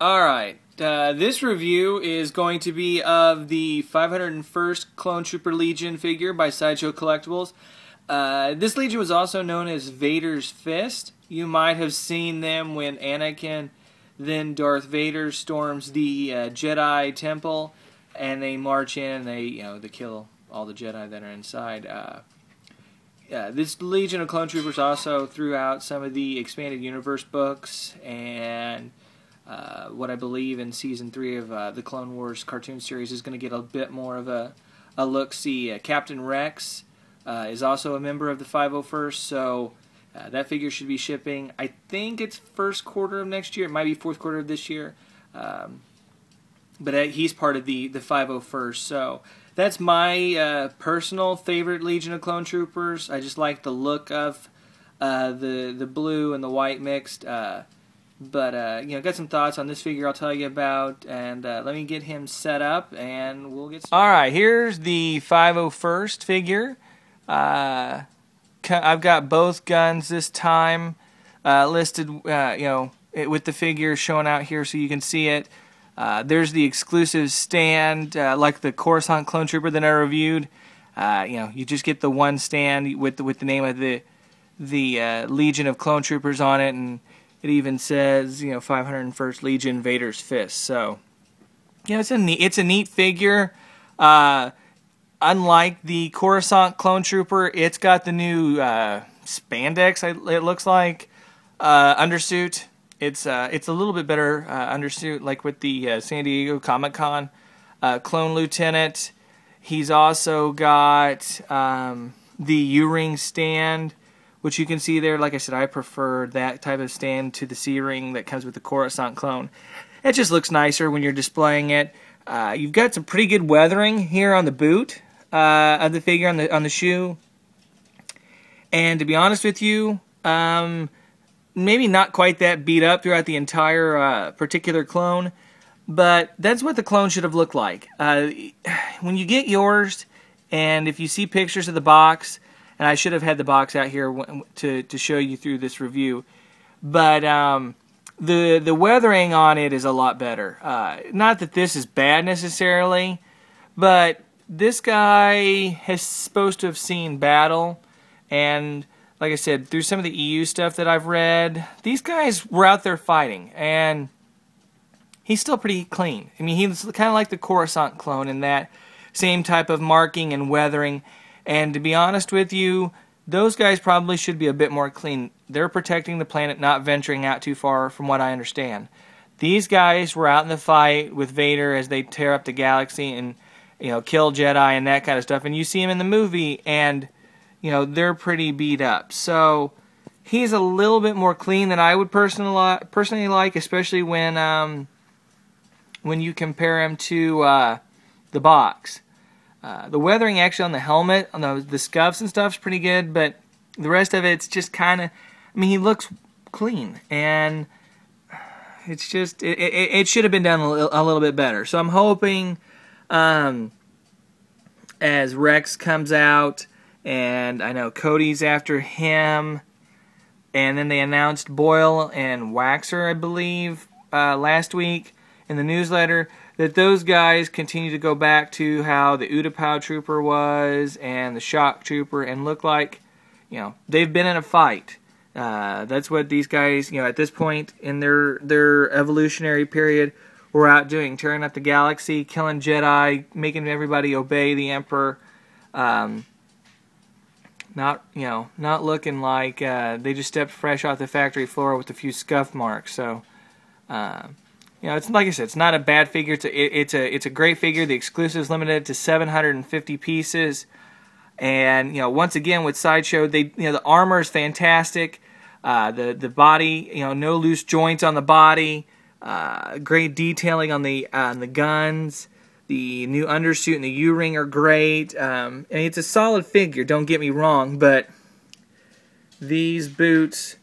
Alright, this review is going to be of the 501st Clone Trooper Legion figure by Sideshow Collectibles. This Legion was also known as Vader's Fist. You might have seen them when Anakin, then Darth Vader, storms the Jedi Temple, and they march in and they kill all the Jedi that are inside. This Legion of Clone Troopers also threw out some of the Expanded Universe books and what I believe in Season 3 of the Clone Wars cartoon series is going to get a bit more of a look-see. Captain Rex is also a member of the 501st, so that figure should be shipping. I think it's first quarter of next year. It might be fourth quarter of this year. But he's part of the 501st, so that's my personal favorite Legion of Clone Troopers. I just like the look of the blue and the white mixed. But got some thoughts on this figure I'll tell you about, and let me get him set up, and we'll get started. Alright, here's the 501st figure. I've got both guns this time listed, with the figure showing out here so you can see it. There's the exclusive stand, like the Coruscant Clone Trooper that I reviewed. You just get the one stand with the name of the Legion of Clone Troopers on it, and it even says, 501st Legion, Vader's Fist. So, it's a neat figure. Unlike the Coruscant Clone Trooper, it's got the new spandex. It looks like undersuit. It's a little bit better undersuit, like with the San Diego Comic-Con Clone Lieutenant. He's also got the U-ring stand, which you can see there. Like I said, I prefer that type of stand to the C-ring that comes with the Coruscant clone. It just looks nicer when you're displaying it. You've got some pretty good weathering here on the boot of the figure, on the shoe. And to be honest with you, maybe not quite that beat up throughout the entire particular clone, but that's what the clone should have looked like. When you get yours, and if you see pictures of the box, and I should have had the box out here to show you through this review, but the weathering on it is a lot better. Not that this is bad necessarily, but this guy is supposed to have seen battle, and like I said, through some of the EU stuff that I've read, these guys were out there fighting, and he's still pretty clean. I mean, he's kind of like the Coruscant clone in that same type of marking and weathering. And to be honest with you, those guys probably should be a bit more clean. They're protecting the planet, not venturing out too far, from what I understand. These guys were out in the fight with Vader as they tear up the galaxy and kill Jedi and that kind of stuff. And you see him in the movie, and they're pretty beat up. So he's a little bit more clean than I would personally like, especially when you compare him to the box. The weathering actually on the helmet, on the scuffs and stuff is pretty good, but the rest of it's just kind of, he looks clean, and it's just, it should have been done a little bit better. So I'm hoping as Rex comes out, and I know Cody's after him, and then they announced Boyle and Waxer, I believe, last week in the newsletter, that those guys continue to go back to how the Utapau Trooper was and the Shock Trooper, and look like, they've been in a fight. That's what these guys, at this point in their evolutionary period, were out doing, tearing up the galaxy, killing Jedi, making everybody obey the Emperor. Not looking like they just stepped fresh off the factory floor with a few scuff marks. So, it's like I said, it's not a bad figure. It's a great figure. The exclusive is limited to 750 pieces, and once again with Sideshow, the armor is fantastic. The body, no loose joints on the body. Great detailing on the guns. The new undersuit and the U-ring are great. And it's a solid figure. Don't get me wrong, but these boots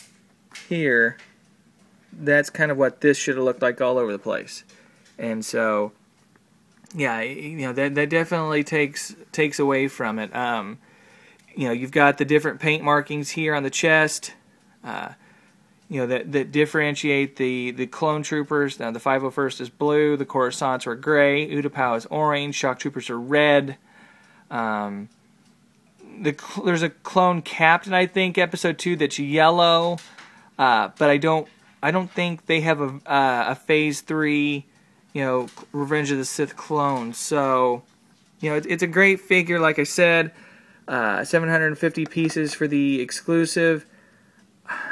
here, that's kind of what this should have looked like all over the place. And so, yeah, that definitely takes away from it. You've got the different paint markings here on the chest. that differentiate the clone troopers. Now the 501st is blue, the Coruscants are gray, Utapau is orange, shock troopers are red. There's a clone captain, I think, episode 2 that's yellow, but I don't think they have a phase 3, Revenge of the Sith clone. So, it's a great figure, like I said. 750 pieces for the exclusive.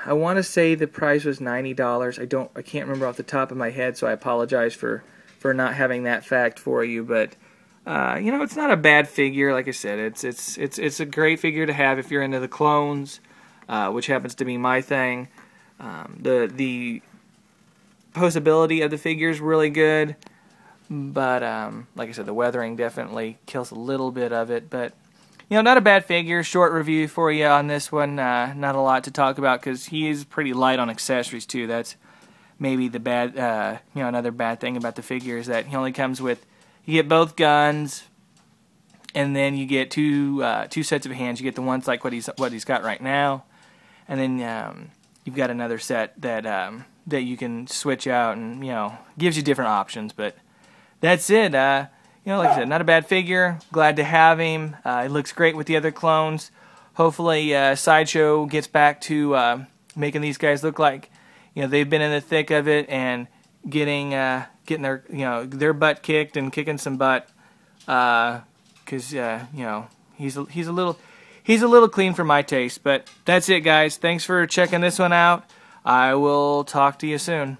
I want to say the price was $90. I can't remember off the top of my head, so I apologize for not having that fact for you. But it's not a bad figure. Like I said, it's a great figure to have if you're into the clones, which happens to be my thing. The posability of the figure is really good, but like I said, the weathering definitely kills a little bit of it. But not a bad figure. Short review for you on this one. Not a lot to talk about because he is pretty light on accessories too. That's maybe the bad, another bad thing about the figure is that he only comes with, you get both guns, and then you get two sets of hands. You get the ones like what he's got right now, and then you've got another set that you can switch out, and gives you different options. But that's it. Like I said, not a bad figure. Glad to have him. It looks great with the other clones. Hopefully, Sideshow gets back to making these guys look like they've been in the thick of it and getting their their butt kicked and kicking some butt. Because he's a little clean for my taste. But that's it, guys. Thanks for checking this one out. I will talk to you soon.